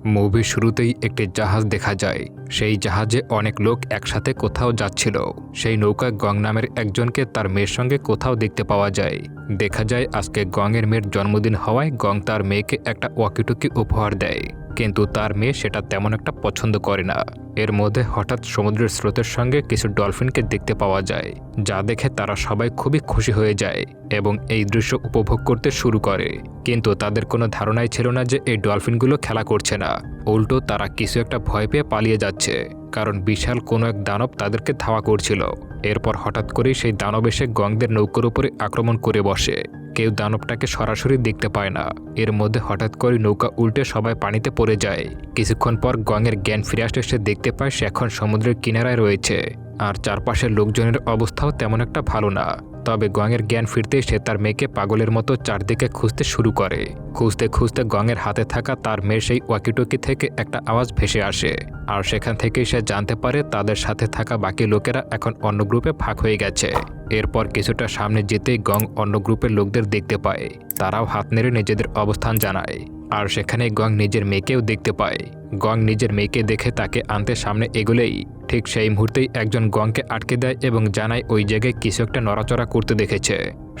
মুভির শুরুতেই একটি জাহাজ দেখা যায়। সেই জাহাজে অনেক লোক একসাথে কোথাও যাচ্ছিল। সেই নৌকায় গং নামের একজনকে তার মেয়ের সঙ্গে কোথাও দেখতে পাওয়া যায়। দেখা যায় আজকে গংয়ের মেয়ের জন্মদিন হওয়ায় গং তার মেয়েকে একটা ওয়াকিটকি উপহার দেয়, কিন্তু তার মেয়ে সেটা তেমন একটা পছন্দ করে না। এর মধ্যে হঠাৎ সমুদ্রের স্রোতের সঙ্গে কিছু ডলফিনকে দেখতে পাওয়া যায়, যা দেখে তারা সবাই খুবই খুশি হয়ে যায় এবং এই দৃশ্য উপভোগ করতে শুরু করে। কিন্তু তাদের কোনো ধারণাই ছিল না যে এই ডলফিনগুলো খেলা করছে না, উল্টো তারা কিছু একটা ভয় পেয়ে পালিয়ে যাচ্ছে, কারণ বিশাল কোনো এক দানব তাদেরকে ধাওয়া করছিল। এরপর হঠাৎ করেই সেই দানব এসে গংদের নৌকার উপরে আক্রমণ করে বসে। কেউ দানবটাকে সরাসরি দেখতে পায় না। এর মধ্যে হঠাৎ করে নৌকা উল্টে সবাই পানিতে পড়ে যায়। কিছুক্ষণ পর গংয়ের জ্ঞান ফিরে আসতে সে দেখতে পায় সে এখন সমুদ্রের কিনারায় রয়েছে, আর চারপাশের লোকজনের অবস্থাও তেমন একটা ভালো না। তবে গংয়ের জ্ঞান ফিরতেই সে তার মেয়েকে পাগলের মতো চারদিকে খুঁজতে শুরু করে। খুঁজতে খুঁজতে গংয়ের হাতে থাকা তার মেয়ের সেই ওয়াকিটকি থেকে একটা আওয়াজ ভেসে আসে, আর সেখান থেকেই সে জানতে পারে তাদের সাথে থাকা বাকি লোকেরা এখন অন্য গ্রুপে ভাগ হয়ে গেছে। এরপর কিছুটা সামনে যেতেই গং অন্য গ্রুপের লোকদের দেখতে পায়। তারাও হাত নেড়ে নিজেদের অবস্থান জানায়, আর সেখানে গং নিজের মেয়েকেও দেখতে পায়। গং নিজের মেয়েকে দেখে তাকে আনতে সামনে এগোলেই ঠিক সেই মুহূর্তেই একজন গংকে আটকে দেয় এবং জানায় ওই জায়গায় কিছু একটা নড়াচড়া করতে দেখেছে।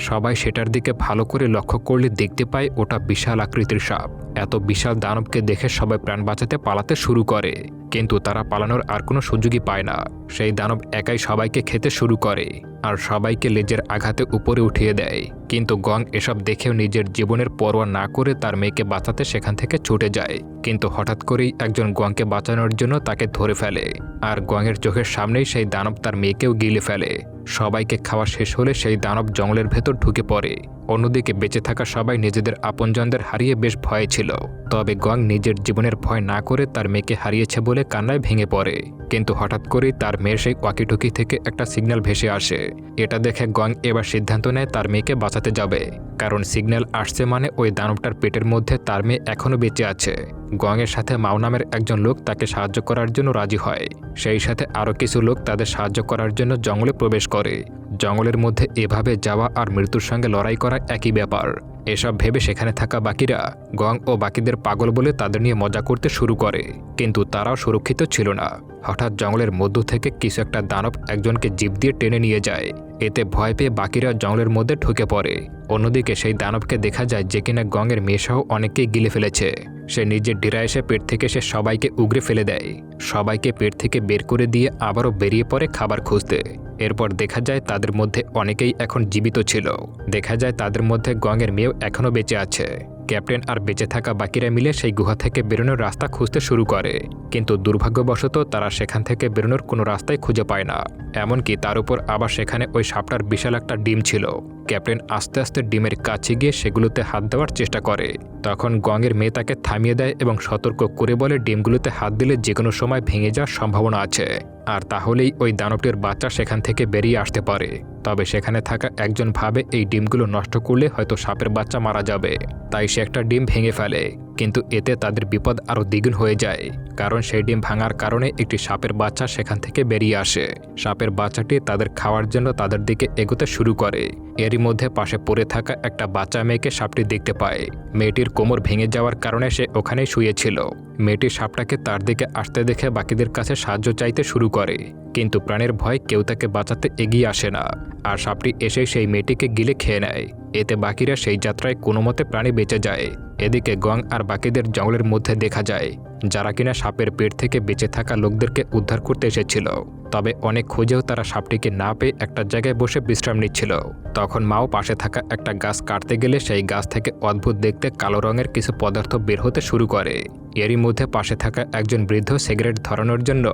সবাই সেটার দিকে ভালো করে লক্ষ্য করলে দেখতে পায় ওটা বিশাল আকৃতির সাপ। এত বিশাল দানবকে দেখে সবাই প্রাণ বাঁচাতে পালাতে শুরু করে, কিন্তু তারা পালানোর আর কোনো সুযোগই পায় না। সেই দানব একাই সবাইকে খেতে শুরু করে আর সবাইকে লেজের আঘাতে উপরে উঠিয়ে দেয়। কিন্তু গং এসব দেখেও নিজের জীবনের পরোয়া না করে তার মেয়েকে বাঁচাতে সেখান থেকে ছুটে যায়। কিন্তু হঠাৎ করেই একজন গংকে বাঁচানোর জন্য তাকে ধরে ফেলে, আর গংয়ের চোখের সামনেই সেই দানব তার মেয়েকেও গিলে ফেলে। সবাইকে খাওয়া শেষ হলে সেই দানব জঙ্গলের ভেতর ঢুকে পড়ে। অন্যদিকে বেঁচে থাকা সবাই নিজেদের আপনজনদের হারিয়ে বেশ ভয়ে ছিল। তবে গং নিজের জীবনের ভয় না করে তার মেয়েকে হারিয়েছে বলে কান্নায় ভেঙে পড়ে। কিন্তু হঠাৎ করেই তার মেয়ের সেই ওয়াকিটকি থেকে একটা সিগন্যাল ভেসে আসে। এটা দেখে গং এবার সিদ্ধান্ত নেয় তার মেয়েকে বাঁচাতে যাবে, কারণ সিগন্যাল আসছে মানে ওই দানবটার পেটের মধ্যে তার মেয়ে এখনও বেঁচে আছে। গংয়ের সাথে মাও নামের একজন লোক তাকে সাহায্য করার জন্য রাজি হয়। সেই সাথে আরও কিছু লোক তাদের সাহায্য করার জন্য জঙ্গলে প্রবেশ করে। জঙ্গলের মধ্যে এভাবে যাওয়া আর মৃত্যুর সঙ্গে লড়াই করা একই ব্যাপার। এসব ভেবে সেখানে থাকা বাকিরা গং ও বাকিদের পাগল বলে তাদের নিয়ে মজা করতে শুরু করে, কিন্তু তারাও সুরক্ষিত ছিল না। হঠাৎ জঙ্গলের মধ্য থেকে কিছু একটা দানব একজনকে জিপ দিয়ে টেনে নিয়ে যায়। এতে ভয় পেয়ে বাকিরা জঙ্গলের মধ্যে ঢুকে পড়ে। অন্যদিকে সেই দানবকে দেখা যায় যে কিনা গংয়ের মেয়েসহ অনেককেই গিলে ফেলেছে। সে নিজের ডেরা এসে পেট থেকে সে সবাইকে উগরে ফেলে দেয়। সবাইকে পেট থেকে বের করে দিয়ে আবারও বেরিয়ে পড়ে খাবার খুঁজতে। এরপর দেখা যায় তাদের মধ্যে অনেকেই এখন জীবিত ছিল। দেখা যায় তাদের মধ্যে গংয়ের মেয়েও এখনও বেঁচে আছে। ক্যাপ্টেন আর বেঁচে থাকা বাকিরা মিলে সেই গুহা থেকে বেরোনোর রাস্তা খুঁজতে শুরু করে, কিন্তু দুর্ভাগ্যবশত তারা সেখান থেকে বেরোনোর কোনো রাস্তাই খুঁজে পায় না। এমনকি তার উপর আবার সেখানে ওই সাপটার বিশাল একটা ডিম ছিল। ক্যাপ্টেন আস্তে আস্তে ডিমের কাছে গিয়ে সেগুলোতে হাত দেওয়ার চেষ্টা করে। তখন গংয়ের মেয়ে তাকে থামিয়ে দেয় এবং সতর্ক করে বলে ডিমগুলোতে হাত দিলে যে কোনো সময় ভেঙে যাওয়ার সম্ভাবনা আছে, আর তাহলেই ওই দানবটির বাচ্চা সেখান থেকে বেরিয়ে আসতে পারে। তবে সেখানে থাকা একজন ভাবে এই ডিমগুলো নষ্ট করলে হয়তো সাপের বাচ্চা মারা যাবে, তাই সে একটা ডিম ভেঙে ফেলে। কিন্তু এতে তাদের বিপদ আরও দ্বিগুণ হয়ে যায়, কারণ সেই ডিম ভাঙার কারণে একটি সাপের বাচ্চা সেখান থেকে বেরিয়ে আসে। সাপের বাচ্চাটি তাদের খাওয়ার জন্য তাদের দিকে এগোতে শুরু করে। এরই মধ্যে পাশে পড়ে থাকা একটা বাচ্চা মেয়েকে সাপটি দেখতে পায়। মেয়েটির কোমর ভেঙে যাওয়ার কারণে সে ওখানেই শুয়েছিল। মেয়েটি সাপটাকে তার দিকে আসতে দেখে বাকিদের কাছে সাহায্য চাইতে শুরু করে, কিন্তু প্রাণের ভয় কেউ তাকে বাঁচাতে এগিয়ে আসে না, আর সাপটি এসে সেই মেয়েটিকে গিলে খেয়ে নেয়। এতে বাকিরা সেই যাত্রায় কোনো মতে প্রাণে বেঁচে যায়। এদিকে গং আর বাকিদের জঙ্গলের মধ্যে দেখা যায় যারা কিনা সাপের পেট থেকে বেঁচে থাকা লোকদেরকে উদ্ধার করতে এসেছিল। তবে অনেক খুঁজেও তারা সাপটিকে না পেয়ে একটা জায়গায় বসে বিশ্রাম নিচ্ছিল। তখন মাও পাশে থাকা একটা গাছ কাটতে গেলে সেই গাছ থেকে অদ্ভুত দেখতে কালো রঙের কিছু পদার্থ বের হতে শুরু করে। এরই মধ্যে পাশে থাকা একজন বৃদ্ধ সিগারেট ধরানোর জন্য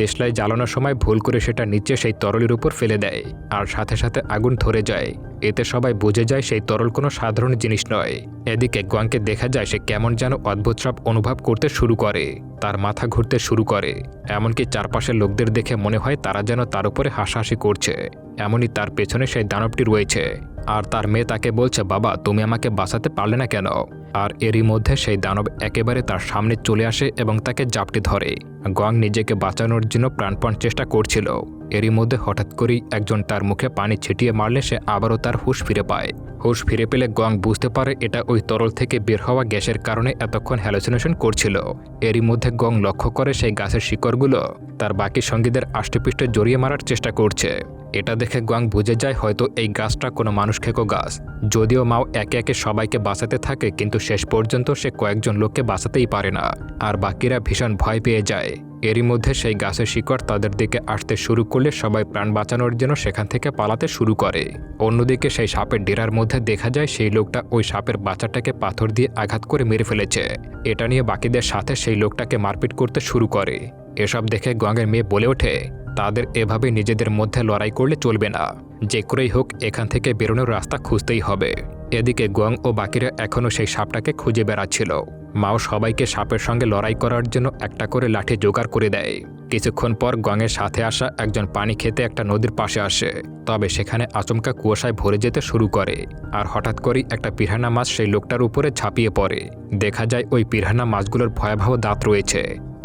দেশলাই জ্বালানোর সময় ভুল করে সেটা নিচে সেই তরলের উপর ফেলে দেয়, আর সাথে সাথে আগুন ধরে যায়। এতে সবাই বুঝে যায় সেই তরল কোনো সাধারণ জিনিস নয়। এদিকে গংকে দেখা যায় সে কেমন যেন অদ্ভুত সব অনুভব করতে শুরু করে। তার মাথা ঘুরতে শুরু করে, এমনকি চারপাশের লোকদের দেখে মনে হয় তারা যেন তার উপরে হাসাহাসি করছে। এমনই তার পেছনে সেই দানবটি রয়েছে, আর তার মেয়ে তাকে বলছে, বাবা তুমি আমাকে বাঁচাতে পারলে না কেন? আর এরই মধ্যে সেই দানব একেবারে তার সামনে চলে আসে এবং তাকে জাপটে ধরে। গং নিজেকে বাঁচানোর জন্য প্রাণপণ চেষ্টা করছিল, এরই মধ্যে হঠাৎ করেই একজন তার মুখে পানি ছিটিয়ে মারলে সে আবারও তার হুঁশ ফিরে পায়। হুঁশ ফিরে পেলে গং বুঝতে পারে এটা ওই তরল থেকে বের হওয়া গ্যাসের কারণে এতক্ষণ হ্যালুসিনেশন করছিল। এরই মধ্যে গং লক্ষ্য করে সেই গাছের শিকড়গুলো তার বাকি সঙ্গীদের আষ্টেপৃষ্ঠে জড়িয়ে মারার চেষ্টা করছে। এটা দেখে গং বুঝে যায় হয়তো এই গাছটা কোনো মানুষ খেকো গাছ। যদিও মাও একে একে সবাইকে বাঁচাতে থাকে, কিন্তু শেষ পর্যন্ত সে কয়েকজন লোককে বাঁচাতেই পারে না, আর বাকিরা ভীষণ ভয় পেয়ে যায়। এরই মধ্যে সেই গাছের শিকড় তাদের দিকে আসতে শুরু করলে সবাই প্রাণ বাঁচানোর জন্য সেখান থেকে পালাতে শুরু করে। অন্যদিকে সেই সাপের ডেরার মধ্যে দেখা যায় সেই লোকটা ওই সাপের বাচ্চাটাকে পাথর দিয়ে আঘাত করে মেরে ফেলেছে। এটা নিয়ে বাকিদের সাথে সেই লোকটাকে মারপিট করতে শুরু করে। এসব দেখে গঙের মেয়ে বলে ওঠে, তাদের এভাবে নিজেদের মধ্যে লড়াই করলে চলবে না, যে করেই হোক এখান থেকে বেরোনোর রাস্তা খুঁজতেই হবে। এদিকে গং ও বাকিরা এখনও সেই সাপটাকে খুঁজে বেড়াচ্ছিল। মাও সবাইকে সাপের সঙ্গে লড়াই করার জন্য একটা করে লাঠি জোগাড় করে দেয়। কিছুক্ষণ পর গঙের সাথে আসা একজন পানি খেতে একটা নদীর পাশে আসে, তবে সেখানে আচমকা কুয়াশায় ভরে যেতে শুরু করে। আর হঠাৎ করেই একটা পিরানা মাছ সেই লোকটার উপরে ঝাঁপিয়ে পড়ে। দেখা যায় ওই পিরানা মাছগুলোর ভয়াবহ দাঁত রয়েছে,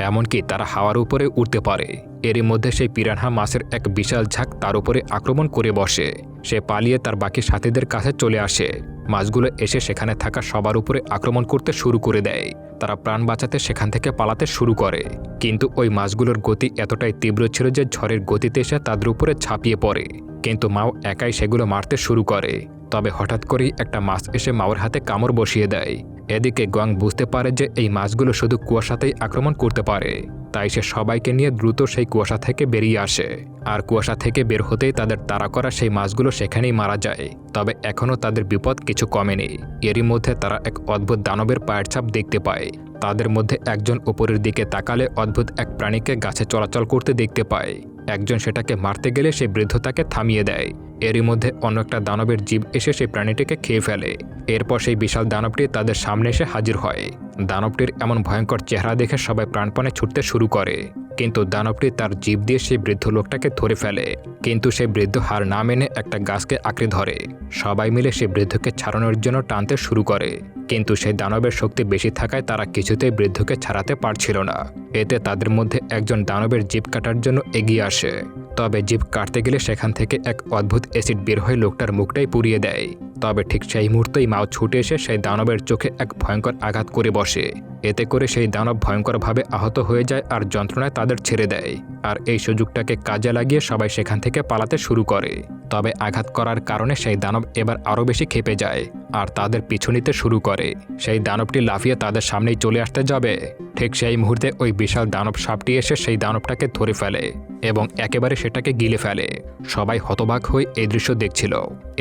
এমনকি তারা হাওয়ার উপরে উঠতে পারে। এরই মধ্যে সেই পিরানহা মাছের এক বিশাল ঝাঁক তার উপরে আক্রমণ করে বসে। সে পালিয়ে তার বাকি সাথীদের কাছে চলে আসে। মাছগুলো এসে সেখানে থাকা সবার উপরে আক্রমণ করতে শুরু করে দেয়। তারা প্রাণ বাঁচাতে সেখান থেকে পালাতে শুরু করে, কিন্তু ওই মাছগুলোর গতি এতটাই তীব্র ছিল যে ঝড়ের গতিতে এসে তাদের উপরে ঝাঁপিয়ে পড়ে। কিন্তু মাও একাই সেগুলো মারতে শুরু করে। তবে হঠাৎ করেই একটা মাছ এসে মাওর হাতে কামড় বসিয়ে দেয়। এদিকে গং বুঝতে পারে যে এই মাছগুলো শুধু কুয়াশাতেই আক্রমণ করতে পারে, তাই সে সবাইকে নিয়ে দ্রুত সেই কুয়াশা থেকে বেরিয়ে আসে। আর কুয়াশা থেকে বের হতেই তাদের তাড়া করা সেই মাছগুলো সেখানেই মারা যায়। তবে এখনও তাদের বিপদ কিছু কমেনি। এরই মধ্যে তারা এক অদ্ভুত দানবের পায়ের ছাপ দেখতে পায়। তাদের মধ্যে একজন উপরের দিকে তাকালে অদ্ভুত এক প্রাণীকে গাছে চলাচল করতে দেখতে পায়। একজন সেটাকে মারতে গেলে সেই বৃদ্ধ তাকে থামিয়ে দেয়। এরই মধ্যে অন্য একটা দানবের জীব এসে সেই প্রাণীটিকে খেয়ে ফেলে। এরপর সেই বিশাল দানবটি তাদের সামনে এসে হাজির হয়। দানবটির এমন ভয়ঙ্কর চেহারা দেখে সবাই প্রাণপণে ছুটতে শুরু করে, কিন্তু দানবটি তার জীব দিয়ে সেই বৃদ্ধ লোকটাকে ধরে ফেলে। কিন্তু সেই বৃদ্ধ হার না মেনে একটা গাছকে আঁকড়ে ধরে। সবাই মিলে সেই বৃদ্ধকে ছাড়ানোর জন্য টানতে শুরু করে, কিন্তু সেই দানবের শক্তি বেশি থাকায় তারা কিছুতেই বৃদ্ধকে ছাড়াতে পারছিল না। এতে তাদের মধ্যে একজন দানবের জিভ কাটার জন্য এগিয়ে আসে। তবে জিভ কাটতে গেলে সেখান থেকে এক অদ্ভুত অ্যাসিড বের হয়ে লোকটার মুখটাই পুড়িয়ে দেয়। তবে ঠিক সেই মুহূর্তেই মাও ছুটে এসে সেই দানবের চোখে এক ভয়ঙ্কর আঘাত করে বসে। এতে করে সেই দানব ভয়ঙ্করভাবে আহত হয়ে যায় আর যন্ত্রণায় তাদের ছেড়ে দেয়। আর এই সুযোগটাকে কাজে লাগিয়ে সবাই সেখান থেকে পালাতে শুরু করে। তবে আঘাত করার কারণে সেই দানব এবার আরও বেশি ক্ষেপে যায় আর তাদের পিছু নিতে শুরু করে। সেই দানবটি লাফিয়ে তাদের সামনেই চলে আসতে যাবে, ঠিক সেই মুহূর্তে ওই বিশাল দানব সাপটি এসে সেই দানবটাকে ধরে ফেলে এবং একেবারে সেটাকে গিলে ফেলে। সবাই হতবাক হয়ে এই দৃশ্য দেখছিল।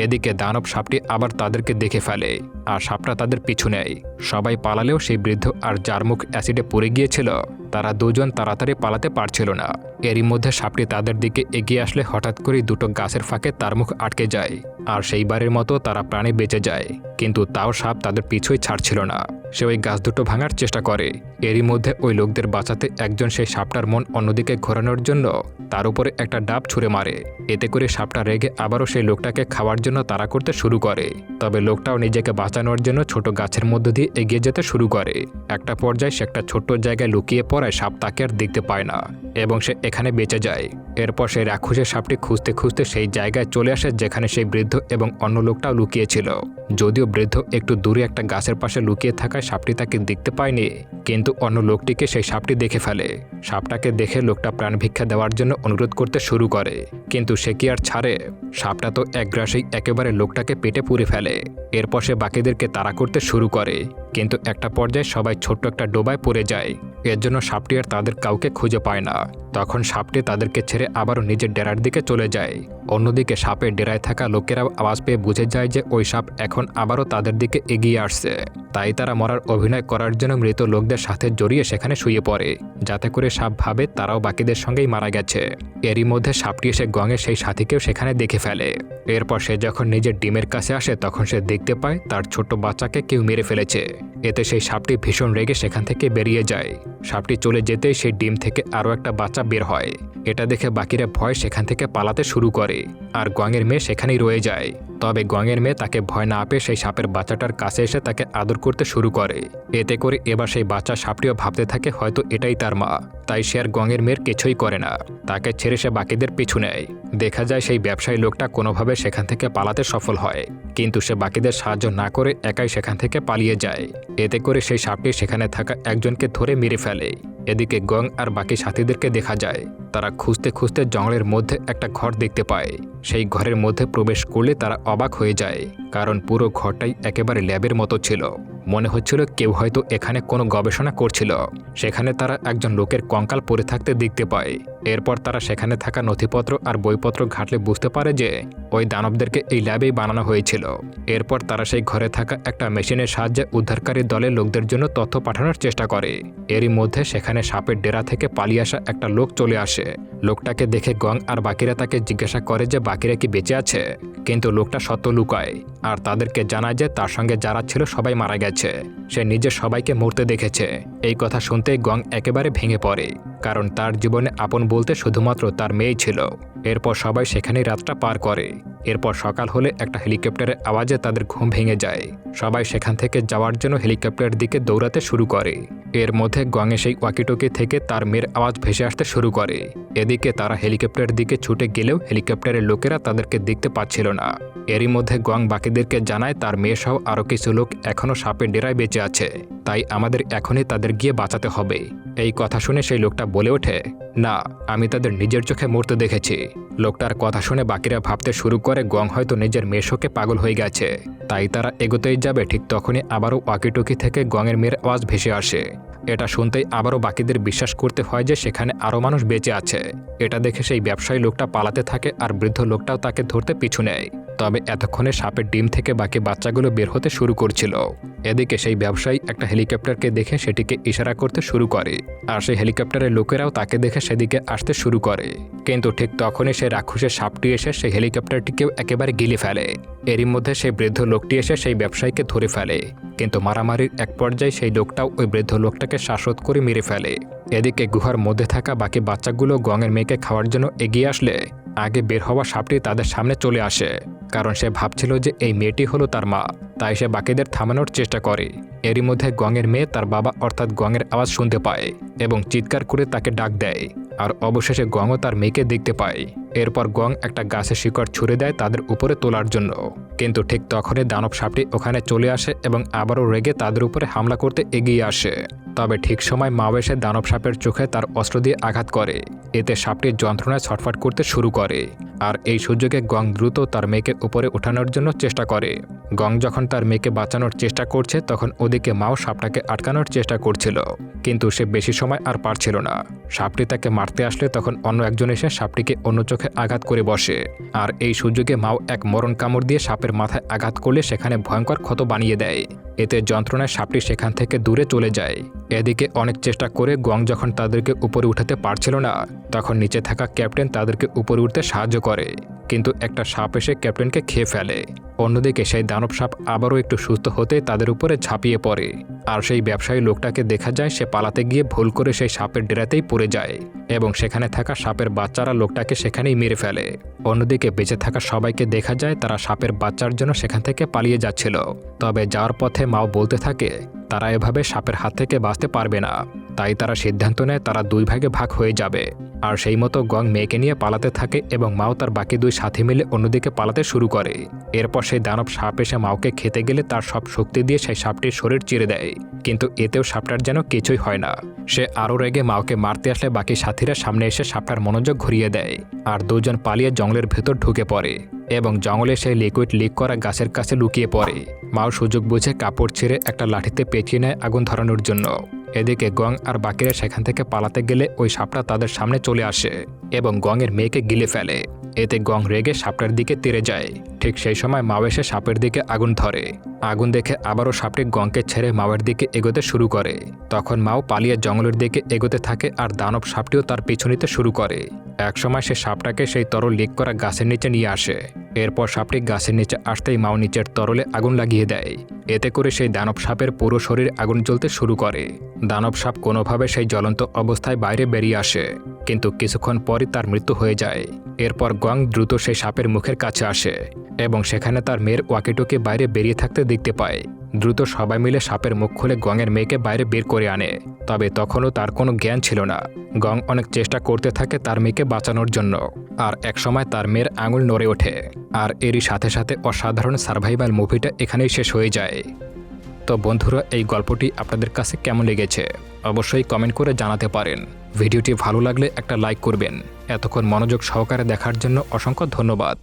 এদিকে দানব সাপটি আবার তাদেরকে দেখে ফেলে আর সাপটা তাদের পিছু নেয়। সবাই পালালেও সেই বৃদ্ধ আর যার মুখ অ্যাসিডে পড়ে গিয়েছিল তারা দুজন তাড়াতাড়ি পালাতে পারছিল না। এরই মধ্যে সাপটি তাদের দিকে এগিয়ে আসলে হঠাৎ করেই দুটো গাছের ফাঁকে তার মুখ আটকে যায় আর সেইবারের মতো তারা প্রাণে বেঁচে যায়। কিন্তু তাও সাপ তাদের পিছুই ছাড়ছিল না। সে ওই গাছ দুটো ভাঙার চেষ্টা করে। এরই মধ্যে ওই লোকদের বাঁচাতে একজন সেই সাপটার মন অন্যদিকে ঘোরানোর জন্য তার উপরে একটা ডাব ছুঁড়ে মারে। এতে করে সাপটা রেগে আবারও সেই লোকটাকে খাওয়ার জন্য তাড়া করতে শুরু করে। তবে লোকটাও নিজেকে বাঁচানোর জন্য ছোট গাছের মধ্য দিয়ে এগিয়ে যেতে শুরু করে। একটা পর্যায়ে সে একটা ছোট্ট জায়গায় লুকিয়ে পড়ায় সাপ তাকে আর দেখতে পায় না এবং সে এখানে বেঁচে যায়। এরপর সেই রাক্ষসের সাপটি খুঁজতে খুঁজতে সেই জায়গায় চলে আসে যেখানে সেই বৃদ্ধ এবং অন্য লোকটাও লুকিয়েছিল। যদিও বৃদ্ধ একটু দূরে একটা গাছের পাশে লুকিয়ে থাকায় সাপটি তাকে দেখতে পায়নি, কিন্তু অন্য লোকটিকে সেই সাপটি দেখে ফেলে। সাপটাকে দেখে লোকটা প্রাণ ভিক্ষা দেওয়ার জন্য অনুরোধ করতে শুরু করে, কিন্তু সে কি আর ছাড়ে? সাপটা তো একগ্রাসেই একেবারে লোকটাকে পেটে পুড়ে ফেলে। এরপর সে বাকিদেরকে তাড়া করতে শুরু করে, কিন্তু একটা পর্যায়ে সবাই ছোট্ট একটা ডোবায় পড়ে যায়। এর জন্য সাপটি আর তাদের কাউকে খুঁজে পায় না। তখন সাপটি তাদেরকে ছেড়ে আবারও নিজের ডেরার দিকে চলে যায়। অন্যদিকে সাপের ডেরায় থাকা লোকেরাও আওয়াজ পেয়ে বুঝে যায় যে ওই সাপ এখন আবারও তাদের দিকে এগিয়ে আসছে। তাই তারা মরার অভিনয় করার জন্য মৃত লোকদের সাথে জড়িয়ে সেখানে শুয়ে পড়ে, যাতে করে সাপ ভাবে তারাও বাকিদের সঙ্গেই মারা গেছে। এরই মধ্যে সাপটি এসে গঙে সেই সাথীকেও সেখানে দেখে ফেলে। এরপর সে যখন নিজের ডিমের কাছে আসে তখন সে দেখতে পায় তার ছোট্ট বাচ্চাকে কেউ মেরে ফেলেছে। এতে সেই সাপটি ভীষণ রেগে সেখান থেকে বেরিয়ে যায়। সাপটি চলে যেতেই সেই ডিম থেকে আরও একটা বাচ্চা বের হয়। এটা দেখে বাকিরা ভয় সেখান থেকে পালাতে শুরু করে, আর গঙের মেয়ে সেখানেই রয়ে যায়। তবে গঙের মেয়ে তাকে ভয় না পেয়ে সেই সাপের বাচ্চাটার কাছে এসে তাকে আদর করতে শুরু করে। এতে করে এবার সেই বাচ্চা সাপটিও ভাবতে থাকে হয়তো এটাই তার মা, তাই সে আর গঙের মেয়ের কিছুই করে না, তাকে ছেড়ে সে বাকিদের পিছু নেয়। দেখা যায় সেই ব্যবসায়ী লোকটা কোনোভাবে সেখান থেকে পালাতে সফল হয়, কিন্তু সে বাকিদের সাহায্য না করে একাই সেখান থেকে পালিয়ে যায়। এতে করে সেই সাপটি সেখানে থাকা একজনকে ধরে মেরে ফেলে। এদিকে গং আর বাকি সাথীদেরকে দেখা যায় তারা খুঁজতে খুঁজতে জঙ্গলের মধ্যে একটা ঘর দেখতে পায়। সেই ঘরের মধ্যে প্রবেশ করলে তারা অবাক হয়ে যায়, কারণ পুরো ঘরটাই একেবারে ল্যাবের মতো ছিল। মনে হচ্ছিল কেউ হয়তো এখানে কোনো গবেষণা করছিল। সেখানে তারা একজন লোকের কঙ্কাল পড়ে থাকতে দেখতে পায়। এরপর তারা সেখানে থাকা নথিপত্র আর বইপত্র ঘাটলে বুঝতে পারে যে ওই দানবদেরকে এই ল্যাবেই বানানো হয়েছিল। এরপর তারা সেই ঘরে থাকা একটা মেশিনের সাহায্যে উদ্ধারকারী দলের লোকদের জন্য তথ্য পাঠানোর চেষ্টা করে। এরই মধ্যে সেখানে সাপের ডেরা থেকে পালিয়ে আসা একটা লোক চলে আসে। লোকটাকে দেখে গং আর বাকিরা তাকে জিজ্ঞাসা করে যে বাকিরা কি বেঁচে আছে, কিন্তু লোকটা সত্য লুকায় আর তাদেরকে জানায় যে তার সঙ্গে যারা ছিল সবাই মারা গেছে। সে নিজে সবাইকে মরতে দেখেছে। এই কথা শুনতেই গং একেবারে ভেঙে পড়ে, কারণ তার জীবনে আপন বলতে শুধুমাত্র তার মেয়েই ছিল। এরপর সবাই সেখানেই রাতটা পার করে। এরপর সকাল হলে একটা হেলিকপ্টারের আওয়াজে তাদের ঘুম ভেঙে যায়। সবাই সেখান থেকে যাওয়ার জন্য হেলিকপ্টারের দিকে দৌড়াতে শুরু করে। এর মধ্যে গঙে সেই ওয়াকিটকি থেকে তার মেয়ের আওয়াজ ভেসে আসতে শুরু করে। এদিকে তারা হেলিকপ্টারের দিকে ছুটে গেলেও হেলিকপ্টারের লোকেরা তাদেরকে দেখতে পাচ্ছিল না। এরই মধ্যে গং বাকিদেরকে জানায় তার মেয়ে সহ আরও কিছু লোক এখনও সাপের ডেরায় বেঁচে আছে, তাই আমাদের এখনই তাদের গিয়ে বাঁচাতে হবে। এই কথা শুনে সেই লোকটা বলে ওঠে, না, আমি তাদের নিজের চোখে মরতে দেখেছি। লোকটার কথা শুনে বাকিরা ভাবতে শুরু করে গং হয়তো নিজের মেয়ের শোকে পাগল হয়ে গেছে, তাই তারা এগোতেই যাবে। ঠিক তখনই আবারও ওয়াকিটকি থেকে গঙের মেয়ের আওয়াজ ভেসে আসে। এটা শুনতেই আবারও বাকিদের বিশ্বাস করতে হয় যে সেখানে আরও মানুষ বেঁচে আছে। এটা দেখে সেই ব্যবসায়ী লোকটা পালাতে থাকে আর বৃদ্ধ লোকটাও তাকে ধরতে পিছু নেয়। তবে এতক্ষণে সাপের ডিম থেকে বাকি বাচ্চাগুলো বের হতে শুরু করছিল। এদিকে সেই ব্যবসায়ী একটা হেলিকপ্টারকে দেখে সেটিকে ইশারা করতে শুরু করে, আর সেই হেলিকপ্টারের লোকেরাও তাকে দেখে সেদিকে আসতে শুরু করে। কিন্তু ঠিক তখনই সেই রাক্ষসের সাপটি এসে সেই হেলিকপ্টারটিকেও একেবারে গিলে ফেলে। এরই মধ্যে সেই বৃদ্ধ লোকটি এসে সেই ব্যবসায়ীকে ধরে ফেলে, কিন্তু মারামারির এক পর্যায়ে সেই লোকটাও ওই বৃদ্ধ লোকটাকে শ্বাসরোধ করে মেরে ফেলে। এদিকে গুহার মধ্যে থাকা বাকি বাচ্চাগুলো গঙের মেয়েকে খাওয়ার জন্য এগিয়ে আসলে আগে বের হওয়া সাপটি তাদের সামনে চলে আসে, কারণ সে ভাবছিল যে এই মেয়েটি হলো তার মা, তাই সে বাকিদের থামানোর চেষ্টা করে। এরই মধ্যে গঙের মেয়ে তার বাবা অর্থাৎ গঙের আওয়াজ শুনতে পায় এবং চিৎকার করে তাকে ডাক দেয়, আর অবশেষে গঙও তার মেয়েকে দেখতে পায়। এরপর গং একটা গাছের শিকড় ছুঁড়ে দেয় তাদের উপরে তোলার জন্য, কিন্তু ঠিক তখনই দানব সাপটি ওখানে চলে আসে এবং আবারও রেগে তাদের উপরে হামলা করতে এগিয়ে আসে। তবে ঠিক সময় মাও এসে দানব সাপের চোখে তার অস্ত্র দিয়ে আঘাত করে। এতে সাপটি যন্ত্রণায় ছটফট করতে শুরু করে, আর এই সুযোগে গং দ্রুত তার মেয়েকে উপরে ওঠানোর জন্য চেষ্টা করে। গং যখন তার মেয়েকে বাঁচানোর চেষ্টা করছে তখন ওদিকে মাও সাপটাকে আটকানোর চেষ্টা করছিল, কিন্তু সে বেশি সময় আর পারছিল না। সাপটি তাকে মারতে আসলে তখন অন্য একজন এসে সাপটিকে অন্য চোখে আঘাত করে বসে, আর এই সুযোগে মাও এক মরণ কামড় দিয়ে সাপের মাথায় আঘাত করলে সেখানে ভয়ঙ্কর ক্ষত বানিয়ে দেয়। এতে যন্ত্রণায় সাপটি সেখান থেকে দূরে চলে যায়। এদিকে অনেক চেষ্টা করে গং যখন তাদেরকে উপরে উঠাতে পারছিল না তখন নিচে থাকা ক্যাপ্টেন তাদেরকে উপরে উঠতে সাহায্য করে, কিন্তু একটা সাপ এসে ক্যাপ্টেনকে খেয়ে ফেলে। অন্যদিকে সেই দানব সাপ আবারও একটু সুস্থ হতে তাদের উপরে ঝাঁপিয়ে পড়ে, আর সেই ব্যবসায়ী লোকটাকে দেখা যায় সে পালাতে গিয়ে ভুল করে সেই সাপের ডেরাতেই পড়ে যায় এবং সেখানে থাকা সাপের বাচ্চারা লোকটাকে সেখানেই মেরে ফেলে। অন্যদিকে বেঁচে থাকা সবাইকে দেখা যায় তারা সাপের বাচ্চার জন্য সেখান থেকে পালিয়ে যাচ্ছিল। তবে যাওয়ার পথে মাও বলতে থাকে তারা এভাবে সাপের হাত থেকে বাঁচতে পারবে না, তাই তারা সিদ্ধান্ত নেয় তারা দুই ভাগে ভাগ হয়ে যাবে। আর সেই মতো গং মেয়েকে নিয়ে পালাতে থাকে এবং মাও তার বাকি দুই সাথী মিলে অন্যদিকে পালাতে শুরু করে। এরপর সেই দানব সাপ এসে মাওকে খেতে গেলে তার সব শক্তি দিয়ে সেই সাপটির শরীর চিরে দেয়, কিন্তু এতেও সাপটার যেন কিছুই হয় না। সে আরও রেগে মাওকে মারতে আসলে বাকি সাথীরা সামনে এসে সাপটার মনোযোগ ঘুরিয়ে দেয়, আর দুজন পালিয়ে জঙ্গলের ভেতর ঢুকে পড়ে এবং জঙ্গলে সেই লিকুইড লিক করা গাছের কাছে লুকিয়ে পড়ে। মাও সুযোগ বুঝে কাপড় ছেড়ে একটা লাঠিতে পেঁচিয়ে নেয় আগুন ধরানোর জন্য। এদিকে গং আর বাকিরা সেখান থেকে পালাতে গেলে ওই সাপটা তাদের সামনে চলে আসে এবং গঙের মেয়েকে গিলে ফেলে। এতে গং রেগে সাপটার দিকে তেড়ে যায়। ঠিক সেই সময় মাও এসে সাপের দিকে আগুন ধরে। আগুন দেখে আবারও সাপটি গংকে ছেড়ে মাওয়ের দিকে এগোতে শুরু করে। তখন মাও পালিয়ে জঙ্গলের দিকে এগোতে থাকে আর দানব সাপটিও তার পিছু নিতে শুরু করে। একসময় সে সাপটাকে সেই তরল লিক করা গাছের নিচে নিয়ে আসে। এরপর সাপটি গাছের নিচে আসতেই মাও নিচের তরলে আগুন লাগিয়ে দেয়। এতে করে সেই দানব সাপের পুরো শরীর আগুন জ্বলতে শুরু করে। দানব সাপ কোনোভাবে সেই জ্বলন্ত অবস্থায় বাইরে বেরিয়ে আসে, কিন্তু কিছুক্ষণ পরই তার মৃত্যু হয়ে যায়। এরপর গং দ্রুত সেই সাপের মুখের কাছে আসে এবং সেখানে তার মেয়ের ওয়াকিটকি বাইরে বেরিয়ে থাকতে দেখতে পায়। দ্রুত সবাই মিলে সাপের মুখ খুলে গংয়ের মেয়েকে বাইরে বের করে আনে, তবে তখনও তার কোনো জ্ঞান ছিল না। গং অনেক চেষ্টা করতে থাকে তার মেয়েকে বাঁচানোর জন্য, আর একসময় তার মেয়ের আঙুল নড়ে ওঠে। আর এরই সাথে সাথে অসাধারণ সার্ভাইভাল মুভিটা এখানেই শেষ হয়ে যায়। তো বন্ধুরা, এই গল্পটি আপনাদের কাছে কেমন লেগেছে অবশ্যই কমেন্ট করে জানাতে পারেন। ভিডিওটি ভালো লাগলে একটা লাইক করবেন। এতক্ষণ মনোযোগ সহকারে দেখার জন্য অসংখ্য ধন্যবাদ।